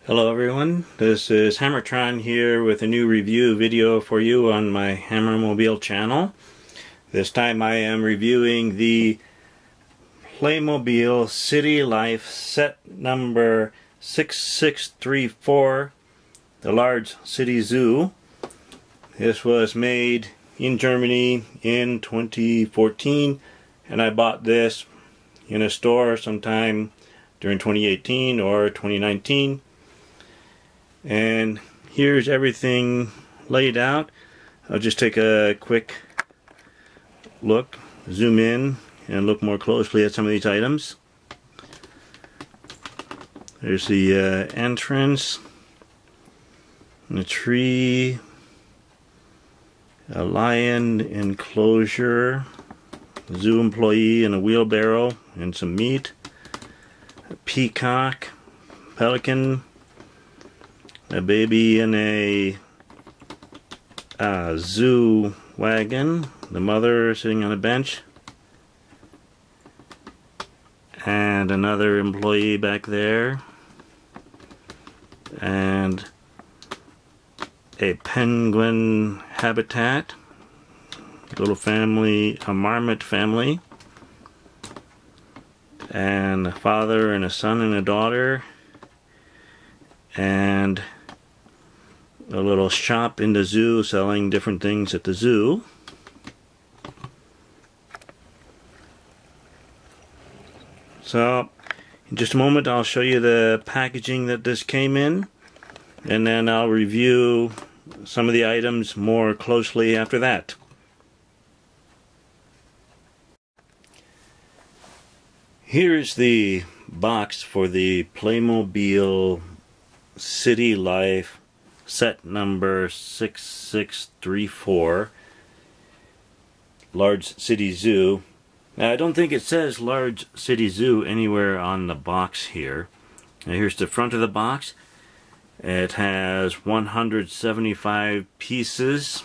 Hello everyone, this is Hammertron here with a new review video for you on my HammerMobil channel. This time I am reviewing the Playmobil City Life set number 6634, the large city zoo. This was made in Germany in 2014 and I bought this in a store sometime during 2018 or 2019. And here's everything laid out. I'll just take a quick look, zoom in, and look more closely at some of these items. There's the entrance, a tree, a lion enclosure, a zoo employee in a wheelbarrow, and some meat, a peacock, pelican, a baby in a zoo wagon, the mother sitting on a bench, and another employee back there, and a penguin habitat, little family, a marmot family, and a father and a son and a daughter, and a little shop in the zoo selling different things at the zoo. So in just a moment I'll show you the packaging that this came in, and then I'll review some of the items more closely after that. Here's the box for the Playmobil City Life set number 6634, large city zoo. Now I don't think it says large city zoo anywhere on the box here. Now here's the front of the box. It has 175 pieces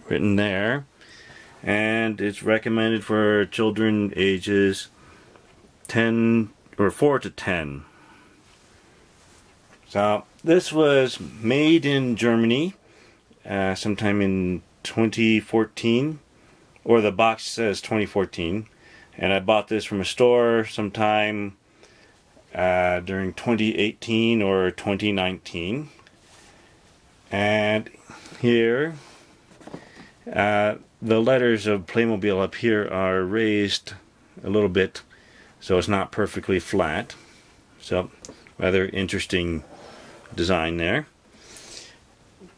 written there, and it's recommended for children ages 4 to 10. So this was made in Germany sometime in 2014, or the box says 2014, and I bought this from a store sometime during 2018 or 2019. And here the letters of Playmobil up here are raised a little bit so it's not perfectly flat, so rather interesting design there.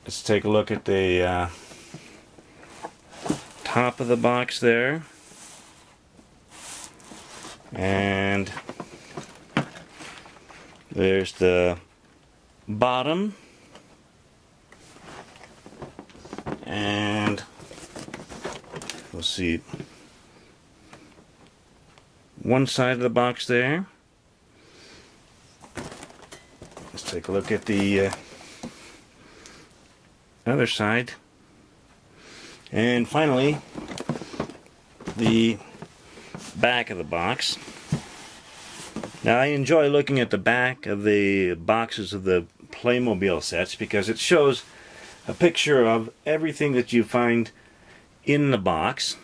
Let's take a look at the top of the box there, and there's the bottom, and we'll see one side of the box there. Let's take a look at the other side, and finally the back of the box. Now I enjoy looking at the back of the boxes of the Playmobil sets because it shows a picture of everything that you find in the box.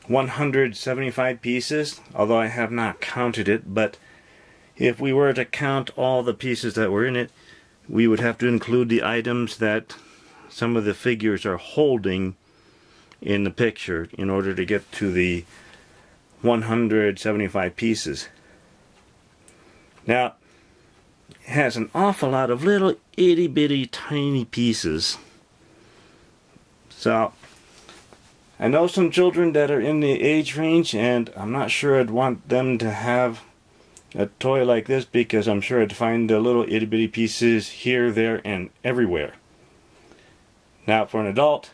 175 pieces, although I have not counted it, but if we were to count all the pieces that were in it, we would have to include the items that some of the figures are holding in the picture in order to get to the 175 pieces. Now, it has an awful lot of little itty bitty tiny pieces. So, I know some children that are in the age range, and I'm not sure I'd want them to have a toy like this because I'm sure I'd find the little itty bitty pieces here, there, and everywhere. Now for an adult,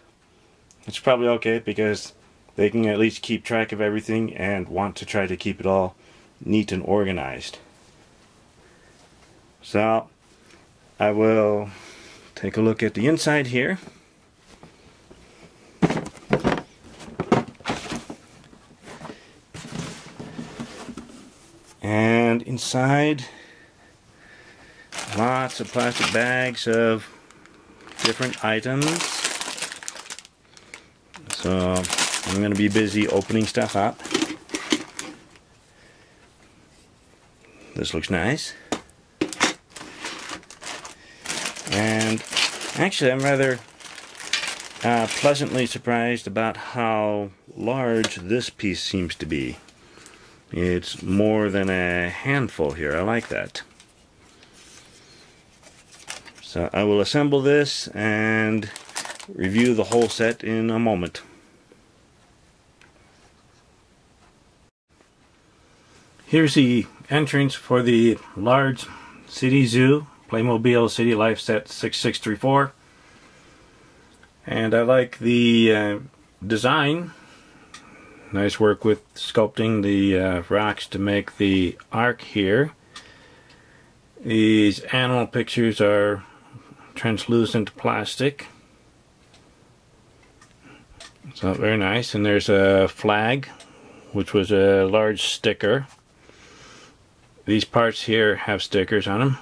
it's probably okay because they can at least keep track of everything and want to try to keep it all neat and organized. So I will take a look at the inside here. And inside lots of plastic bags of different items. So I'm going to be busy opening stuff up. This looks nice. And actually I'm rather pleasantly surprised about how large this piece seems to be. It's more than a handful here. I like that. So I will assemble this and review the whole set in a moment. Here's the entrance for the large City Zoo Playmobil City Life Set 6634. And I like the design. Nice work with sculpting the rocks to make the arc here. These animal pictures are translucent plastic. So very nice. And there's a flag, which was a large sticker. These parts here have stickers on them.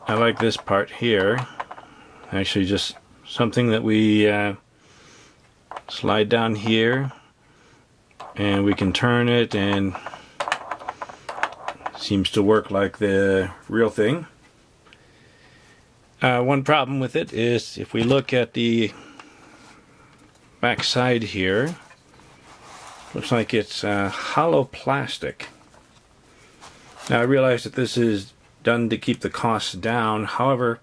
I like this part here. Actually just something that we slide down here and we can turn it, and seems to work like the real thing. One problem with it is if we look at the back side here, looks like it's hollow plastic. Now I realize that this is done to keep the costs down. However,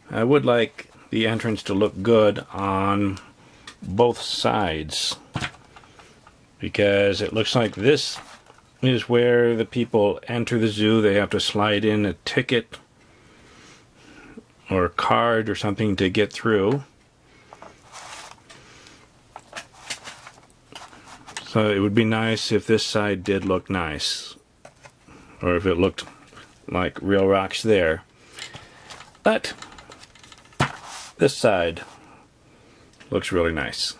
I would like the entrance to look good on both sides, because it looks like this is where the people enter the zoo. They have to slide in a ticket or a card or something to get through. So it would be nice if this side did look nice, or if it looked like real rocks there. But this side looks really nice.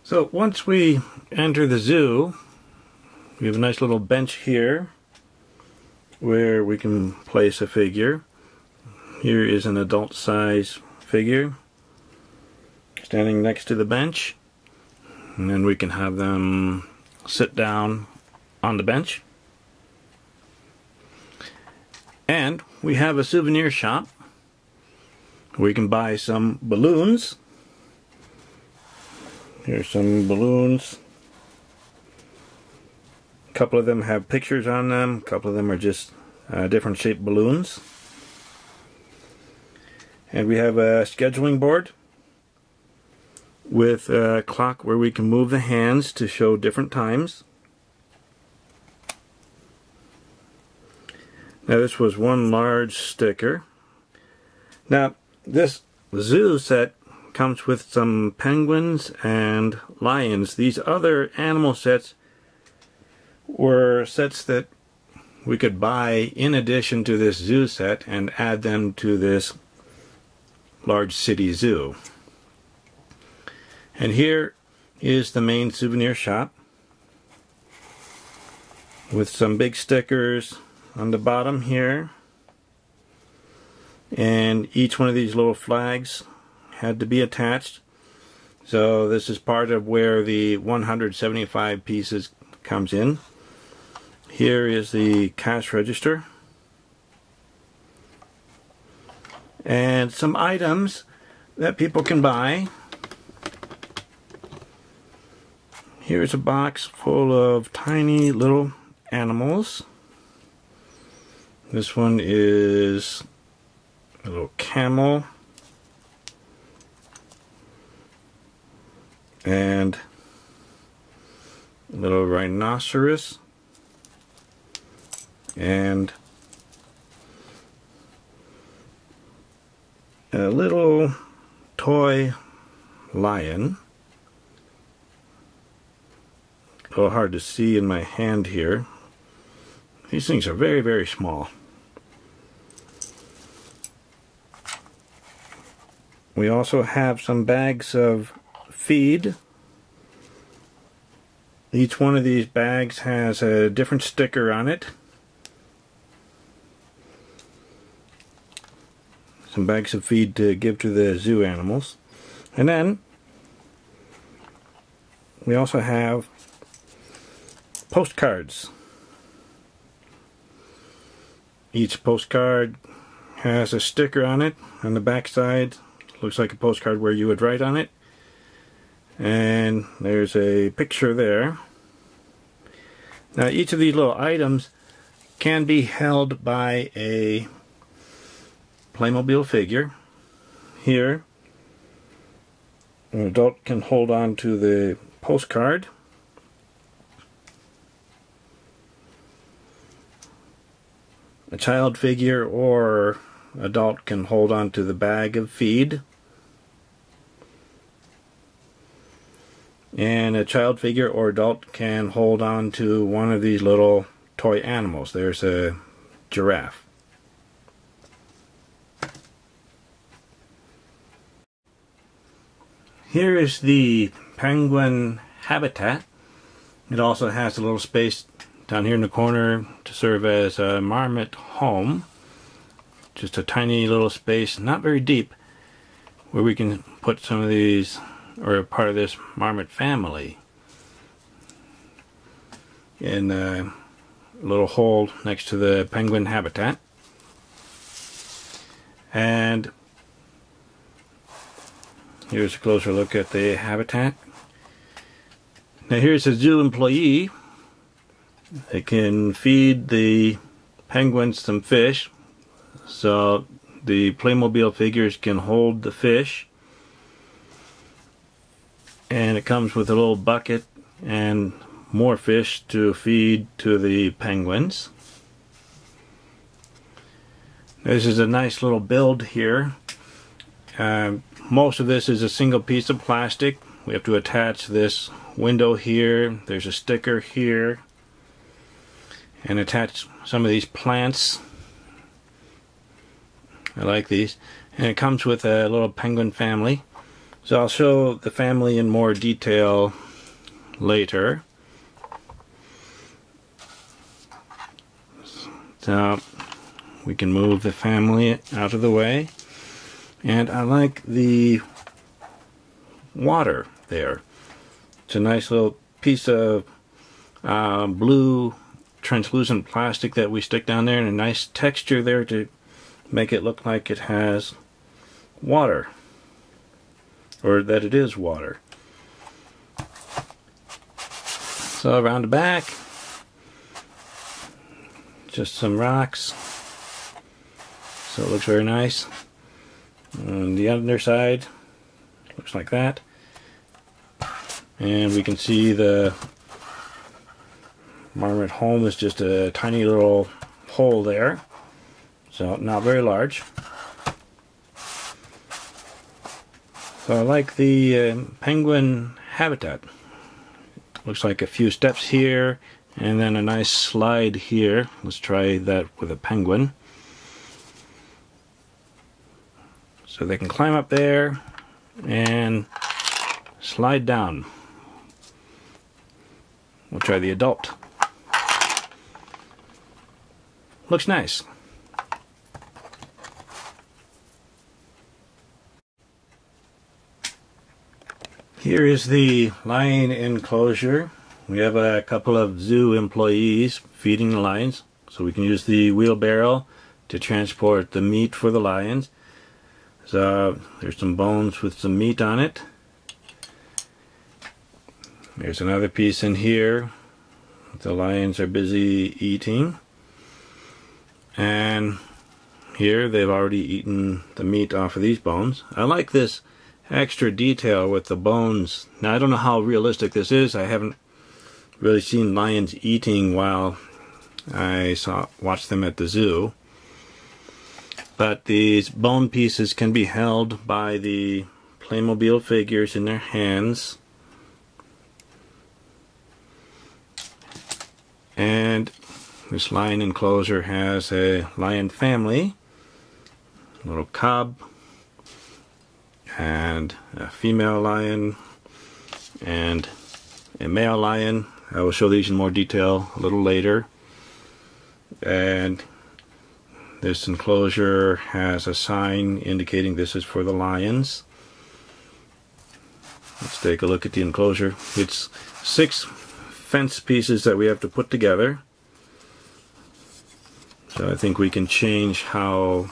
So once we enter the zoo, we have a nice little bench here where we can place a figure. Here is an adult size figure standing next to the bench, and then we can have them sit down on the bench. And we have a souvenir shop where we can buy some balloons. Here's some balloons. A couple of them have pictures on them, a couple of them are just different shaped balloons. And we have a scheduling board with a clock where we can move the hands to show different times. Now this was one large sticker. Now this zoo set comes with some penguins and lions. These other animal sets were sets that we could buy in addition to this zoo set and add them to this large city zoo. And here is the main souvenir shop with some big stickers on the bottom here, and each one of these little flags had to be attached. So this is part of where the 175 pieces comes in. Here is the cash register and some items that people can buy. Here's a box full of tiny little animals. This one is a little camel and a little rhinoceros and a little toy lion. A little hard to see in my hand here. These things are very, very small. We also have some bags of feed Each one of these bags has a different sticker on it. Some bags of feed to give to the zoo animals. And then we also have postcards. Each postcard has a sticker on it. On the back side, looks like a postcard where you would write on it. And there's a picture there. Now each of these little items can be held by a Playmobil figure. Here, an adult can hold on to the postcard. A child figure or adult can hold on to the bag of feed. And a child figure or adult can hold on to one of these little toy animals. There's a giraffe. Here is the penguin habitat. It also has a little space down here in the corner to serve as a marmot home. Just a tiny little space, not very deep, where we can put some of these, or a part of this marmot family, in a little hole next to the penguin habitat. And here's a closer look at the habitat. Now here's a zoo employee. They can feed the penguins some fish, so the Playmobil figures can hold the fish. And it comes with a little bucket and more fish to feed to the penguins. This is a nice little build here. Most of this is a single piece of plastic. We have to attach this window here. There's a sticker here. And attach some of these plants. I like these. And it comes with a little penguin family. So I'll show the family in more detail later. So we can move the family out of the way. And I like the water there. It's a nice little piece of blue translucent plastic that we stick down there, and a nice texture there to make it look like it has water, or that it is water. So around the back, just some rocks, so it looks very nice. On the underside, looks like that, and we can see the marmot home is just a tiny little hole there, so not very large. So I like the penguin habitat. Looks like a few steps here and then a nice slide here. Let's try that with a penguin. So they can climb up there and slide down. We'll try the adult. Looks nice. Here is the lion enclosure. We have a couple of zoo employees feeding the lions, so we can use the wheelbarrow to transport the meat for the lions. So there's some bones with some meat on it. There's another piece in here. The lions are busy eating. And here they've already eaten the meat off of these bones. I like this extra detail with the bones. Now I don't know how realistic this is. I haven't really seen lions eating while I watched them at the zoo. But these bone pieces can be held by the Playmobil figures in their hands. And this lion enclosure has a lion family, a little cub, and a female lion, and a male lion. I will show these in more detail a little later. And this enclosure has a sign indicating this is for the lions. Let's take a look at the enclosure. It's 6 fence pieces that we have to put together. So I think we can change how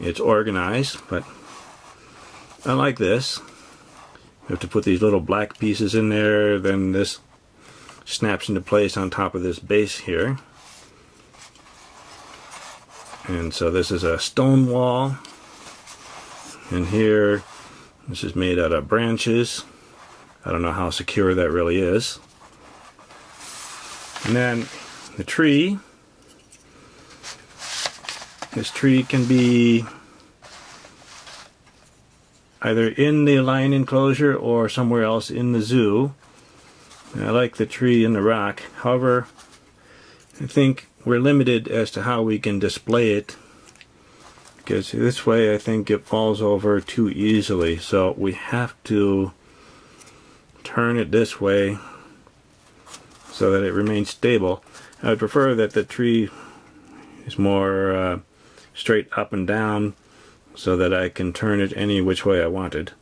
it's organized, but I like this. You have to put these little black pieces in there, then this snaps into place on top of this base here. And so this is a stone wall, and here this is made out of branches. I don't know how secure that really is. And then the tree. This tree can be either in the lion enclosure or somewhere else in the zoo. And I like the tree in the rock. However, I think we're limited as to how we can display it, because this way I think it falls over too easily. So we have to turn it this way so that it remains stable. I would prefer that the tree is more straight up and down so that I can turn it any which way I wanted.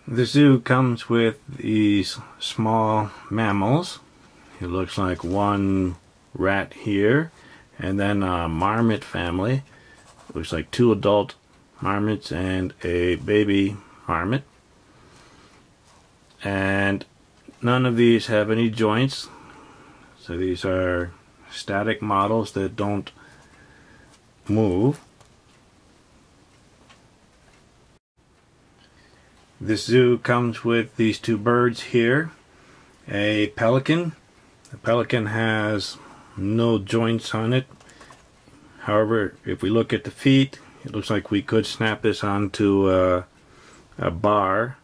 The zoo comes with these small mammals. It looks like one rat here, and then a marmot family. It looks like 2 adult marmots and a baby marmot. And none of these have any joints, so these are static models that don't move. This zoo comes with these 2 birds here. A pelican. The pelican has no joints on it. However, if we look at the feet, it looks like we could snap this onto a bar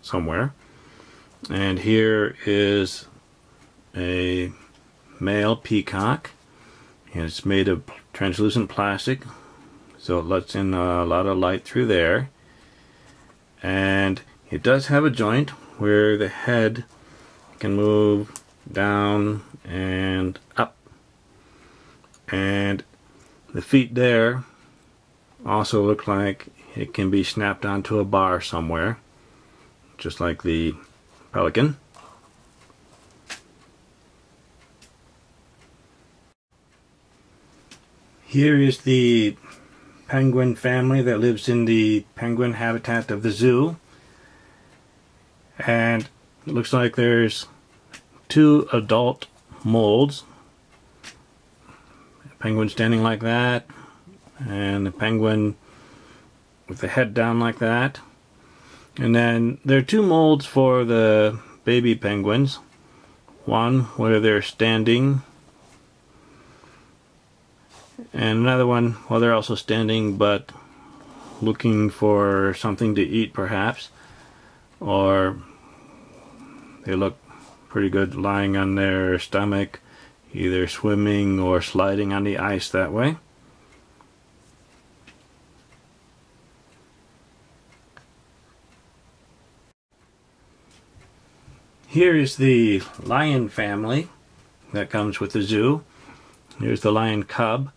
somewhere. And here is a male peacock, and it's made of translucent plastic, so it lets in a lot of light through there. And it does have a joint where the head can move down and up, and the feet there also look like it can be snapped onto a bar somewhere, just like the pelican. Here is the penguin family that lives in the penguin habitat of the zoo, and it looks like there's 2 adult molds. A penguin standing like that, and a penguin with the head down like that. And then there are 2 molds for the baby penguins. One where they're standing, and another one, well, they're also standing but looking for something to eat perhaps, or they look pretty good lying on their stomach, either swimming or sliding on the ice that way. Here is the lion family that comes with the zoo. Here's the lion cub.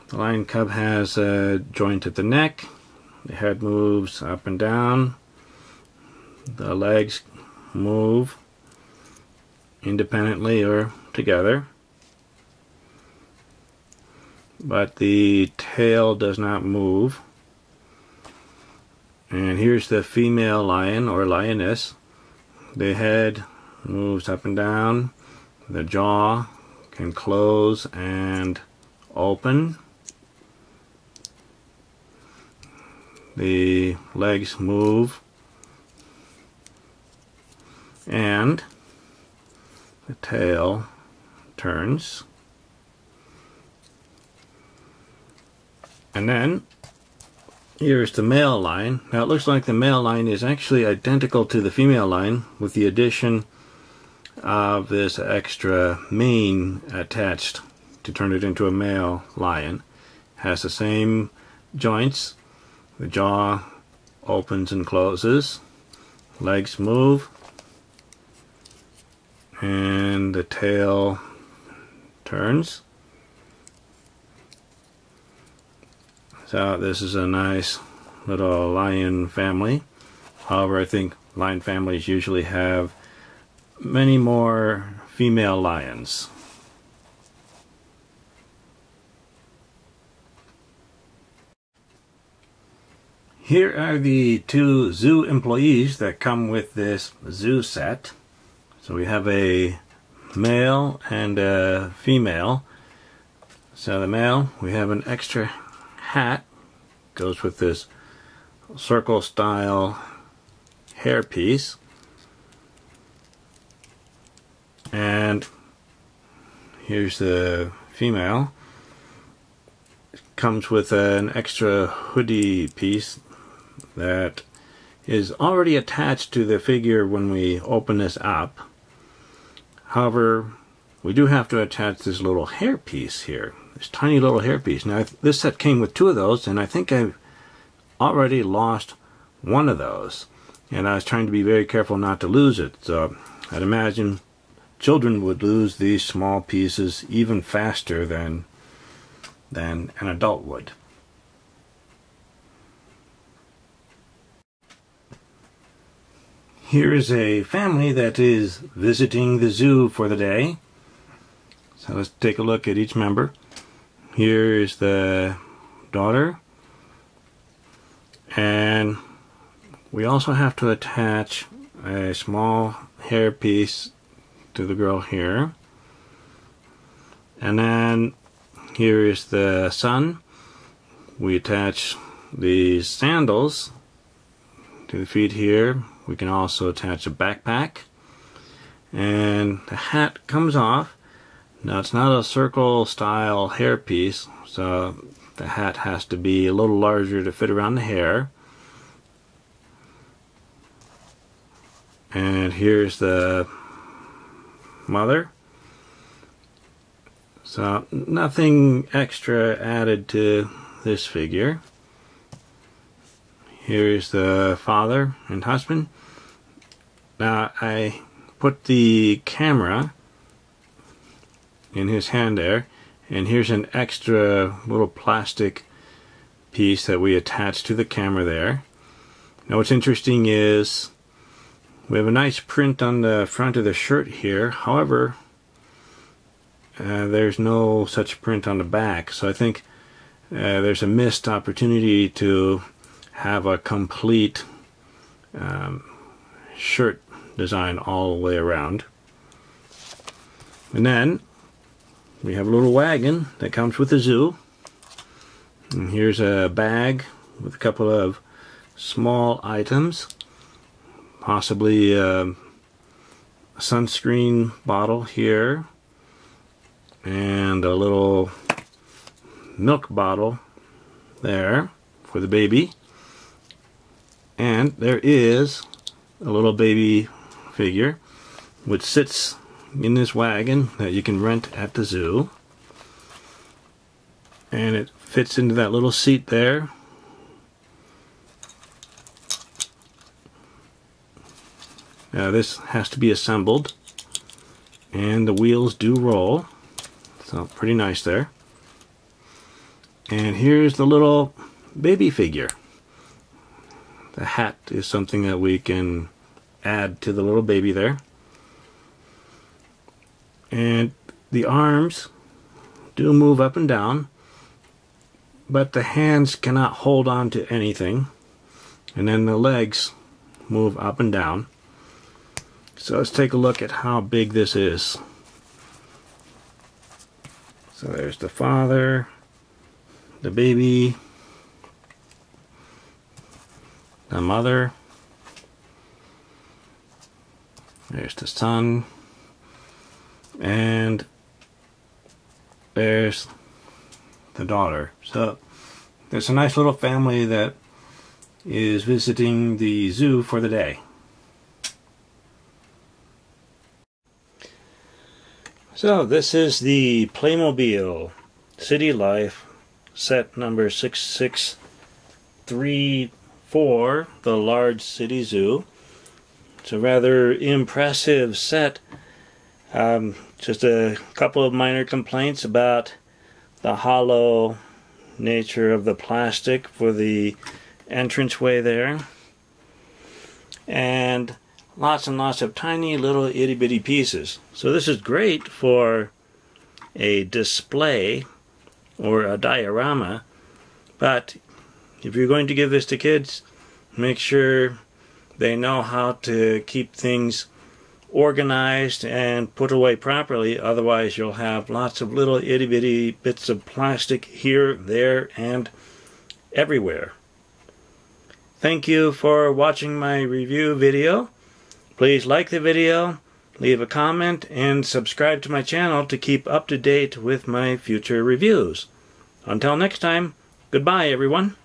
The lion cub has a joint at the neck. The head moves up and down. The legs move independently or together, but the tail does not move. And here's the female lion or lioness. The head moves up and down. The jaw can close and open. The legs move, and the tail turns. And then here's the male lion. Now it looks like the male lion is actually identical to the female lion, with the addition of this extra mane attached to turn it into a male lion. Has the same joints, The jaw opens and closes, legs move, and the tail turns. So this is a nice little lion family. However, I think lion families usually have many more female lions. Here are the two zoo employees that come with this zoo set. So we have a male and a female. So the male, we have an extra hat, goes with this circle style hairpiece. And here's the female. It comes with an extra hoodie piece that is already attached to the figure when we open this up. However, we do have to attach this little hairpiece here, this tiny little hairpiece. Now this set came with two of those, and I think I've already lost one of those, and I was trying to be very careful not to lose it. So I'd imagine children would lose these small pieces even faster than an adult would. Here is a family that is visiting the zoo for the day. So let's take a look at each member. Here is the daughter. And we also have to attach a small hair piece to the girl here. And then here is the son. We attach these sandals to the feet here. We can also attach a backpack, and the hat comes off. Now it's not a circle style hairpiece, so the hat has to be a little larger to fit around the hair. And here's the mother. So nothing extra added to this figure. Here's the father and husband. Now I put the camera in his hand there, and here's an extra little plastic piece that we attach to the camera there. Now what's interesting is we have a nice print on the front of the shirt here. However, there's no such print on the back, so I think there's a missed opportunity to have a complete shirt design all the way around. And then we have a little wagon that comes with the zoo. And here's a bag with a couple of small items, possibly a sunscreen bottle here, and a little milk bottle there for the baby. And there is a little baby figure which sits in this wagon that you can rent at the zoo, and it fits into that little seat there. Now this has to be assembled, and the wheels do roll, so pretty nice there. And here's the little baby figure. The hat is something that we can add to the little baby there. And the arms do move up and down, but the hands cannot hold on to anything. And then the legs move up and down. So let's take a look at how big this is. So there's the father, the baby, the mother, there's the son, and there's the daughter. So there's a nice little family that is visiting the zoo for the day. So this is the Playmobil City Life set number 66 3 for the large city zoo. It's a rather impressive set. Just a couple of minor complaints about the hollow nature of the plastic for the entranceway there, and lots of tiny little itty bitty pieces. So this is great for a display or a diorama, but if you're going to give this to kids, make sure they know how to keep things organized and put away properly. Otherwise you'll have lots of little itty bitty bits of plastic here, there, and everywhere. Thank you for watching my review video. Please like the video, leave a comment, and subscribe to my channel to keep up to date with my future reviews. Until next time, goodbye everyone.